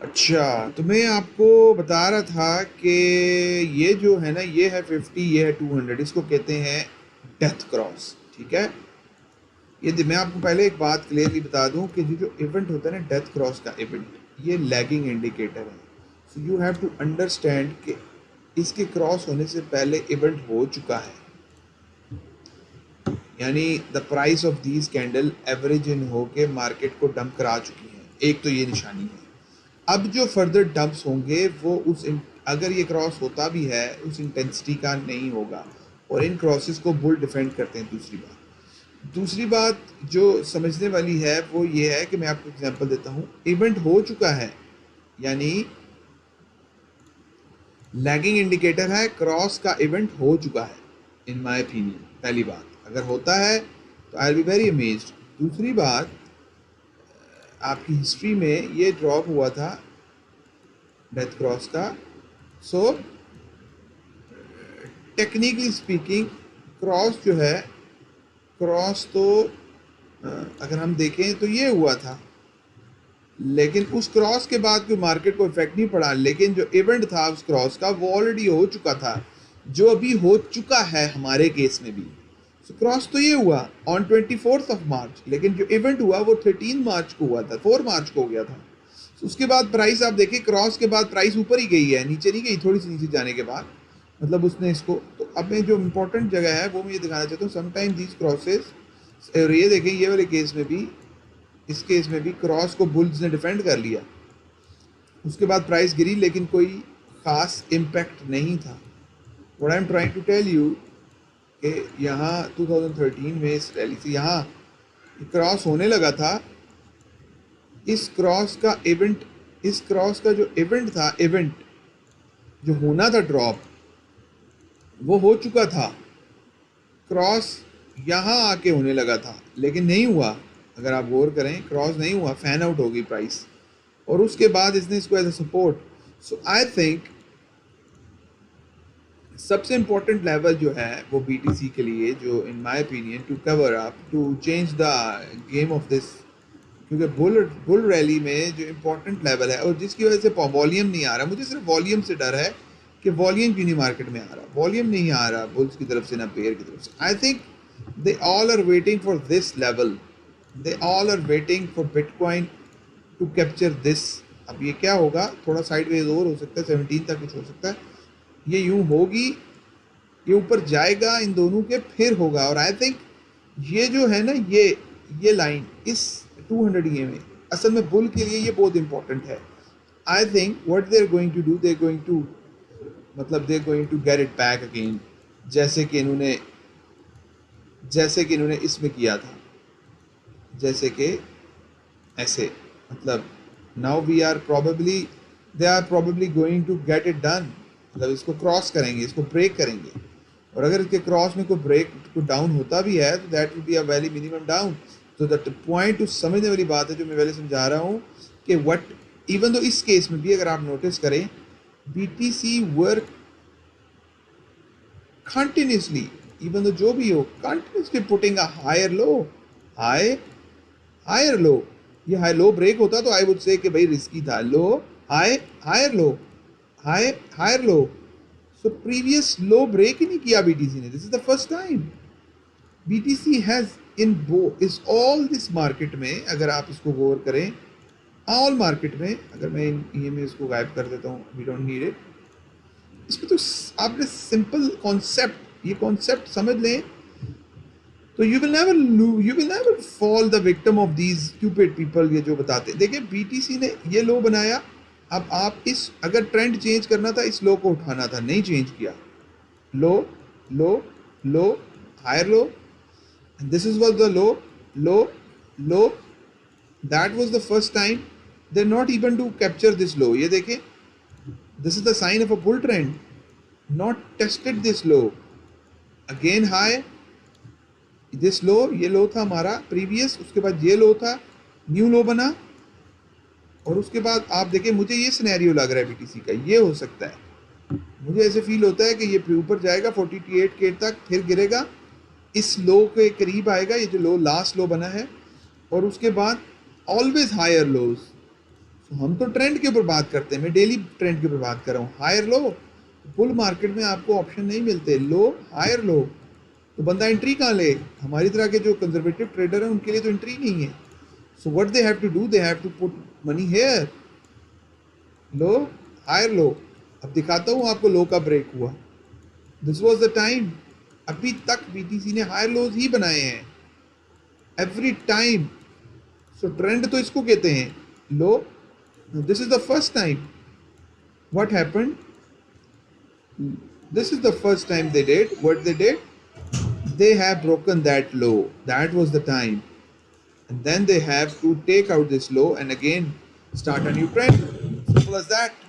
अच्छा, तो मैं आपको बता रहा था कि ये जो है ना, ये है 50, ये है 200, इसको कहते हैं डेथ क्रॉस। ठीक है, मैं आपको पहले एक बात क्लियरली बता दूं कि जो इवेंट होता है ना डेथ क्रॉस का इवेंट, ये लैगिंग इंडिकेटर है। So you have to understand कि इसके क्रॉस होने से पहले इवेंट हो चुका है, यानी the price of these candle average in होके मार्केट को डंप करा चुकी है। एक तो ये निशानी है। अब जो फर्दर डंप्स होंगे वो अगर ये क्रॉस होता भी है उस इंटेंसिटी का नहीं होगा, और इन क्रॉसेस को बुल डिफेंड करते हैं। दूसरी बात जो समझने वाली है वो ये है कि मैं आपको एग्जांपल देता हूँ। इवेंट हो चुका है, यानी लैगिंग इंडिकेटर है, क्रॉस का इवेंट हो चुका है इन माय ओपिनियन। पहली बात, अगर होता है तो I will be very amazed. दूसरी बात, आपकी हिस्ट्री में ये ड्रॉप हुआ था डेथ क्रॉस का। सो टेक्निकली स्पीकिंग क्रॉस जो है, क्रॉस तो अगर हम देखें तो ये हुआ था, लेकिन उस क्रॉस के बाद कोई मार्केट को इफेक्ट नहीं पड़ा। लेकिन जो इवेंट था उस क्रॉस का वो ऑलरेडी हो चुका था, जो अभी हो चुका है हमारे केस में भी। सो क्रॉस तो ये हुआ ऑन 24 ऑफ मार्च, लेकिन जो इवेंट हुआ वो 13 मार्च को हुआ था, 4 मार्च को हो गया था। So, उसके बाद प्राइस आप देखिए, क्रॉस के बाद प्राइस ऊपर ही गई है, नीचे नहीं गई। थोड़ी सी नीचे जाने के बाद मतलब उसने इसको, तो अब मैं जो इम्पोर्टेंट जगह है वो मैं ये दिखाना चाहता हूँ। समटाइम दीज क्रॉसेस, और ये देखें ये वाले केस में भी, इस केस में भी क्रॉस को बुल्स ने डिफेंड कर लिया। उसके बाद प्राइस गिरी, लेकिन कोई खास इम्पैक्ट नहीं था। What I am trying to tell you कि यहाँ 2013 में इस रैली से यहाँ क्रॉस होने लगा था। इस क्रॉस का इवेंट, इस क्रॉस का जो इवेंट था, इवेंट जो होना था ड्रॉप, वो हो चुका था। क्रॉस यहाँ आके होने लगा था लेकिन नहीं हुआ। अगर आप गौर करें, क्रॉस नहीं हुआ, फैन आउट हो गई प्राइस, और उसके बाद इसने इसको as a support. So I think सबसे इम्पोर्टेंट लेवल जो है वो बीटीसी के लिए, जो in my opinion to cover up, to change the game of this, क्योंकि बुल रैली में जो इम्पोर्टेंट लेवल है, और जिसकी वजह से वॉल्यूम नहीं आ रहा, मुझे सिर्फ वॉल्यूम से डर है कि वॉल्यूम क्यों नहीं मार्केट में आ रहा। वॉल्यूम नहीं आ रहा बुल्स की तरफ से ना पेयर की तरफ से। I think they all are waiting for this level, they all are waiting for Bitcoin to capture this. अब ये क्या होगा, थोड़ा साइडवेज और हो सकता है, 17 तक कुछ हो सकता है। ये यूं होगी, ये ऊपर जाएगा इन दोनों के, फिर होगा। और आई थिंक ये जो है ना, ये लाइन इस 200 EM में असल में बुल के लिए ये बहुत इंपॉर्टेंट है। I think what they are going to do, they are going to, मतलब they are going to get it back again, जैसे कि इन्होंने इसमें किया था, जैसे कि ऐसे, मतलब now we are probably, they are probably going to get it done. मतलब इसको क्रॉस करेंगे, इसको ब्रेक करेंगे, और अगर इसके क्रॉस में कोई ब्रेक, कोई डाउन होता भी है तो that will be a very minimum down. तो दैट पॉइंट टू समझने वाली बात है जो मैं पहले समझा रहा हूँ कि व्हाट, इवन दो इस केस में भी अगर आप नोटिस करें, BTC work continuously, even though जो भी हो, continuously putting a higher low, higher low. ये हाई लो ब्रेक होता तो आई वुड से कि भाई रिस्की था। Low, high, higher low, high, higher low. So previous low break ही नहीं किया बीटीसी ने। This is the first time BTC has in both is all this market में, अगर आप इसको गौर करें, ऑल मार्केट में, अगर मैं ये में इसको गायब कर देता हूँ, वी डोंट नीड इट। इसमें तो आपने सिंपल कॉन्सेप्ट, ये कॉन्सेप्ट समझ लें तो you will never fall the victim of these stupid people. ये जो बताते, देखिए बीटीसी ने ये लो बनाया, अब आप इस, अगर ट्रेंड चेंज करना था इस लो को उठाना था, नहीं चेंज किया। Low, low, low, higher low, this is was the low, low, low, that was the first time they not even to capture this low. ये देखें, this is the sign of a bull trend, not tested this low, again high, this low, ये low था हमारा previous, उसके बाद ये low था, new लो बना, और उसके बाद आप देखें, मुझे ये सिनेरियो लग रहा है बीटीसी का, ये हो सकता है, मुझे ऐसे फील होता है कि ये ऊपर जाएगा 48K तक, फिर गिरेगा, इस लो के करीब आएगा, ये जो लो लास्ट लो बना है, और उसके बाद ऑलवेज हायर लोज। So, हम तो ट्रेंड के ऊपर बात करते हैं, मैं डेली ट्रेंड के ऊपर बात कर रहा हूँ. हायर लो, बुल मार्केट में आपको ऑप्शन नहीं मिलते. लो हायर लो, तो बंदा एंट्री कहाँ ले? हमारी तरह के जो कंजर्वेटिव ट्रेडर हैं उनके लिए तो एंट्री नहीं है. So what they have to do, they have to put money here. Low higher low. अब दिखाता हूँ आपको लो का ब्रेक हुआ. This was the time. अभी तक बीटीसी ने हायर लोज ही बनाए हैं एवरी टाइम. सो ट्रेंड तो इसको कहते हैं. Low, this is the first time. What happened? This is the first time they did. What they did? They have broken that low. That was the time. And then they have to take out this low and again start a new trend. Simple as that.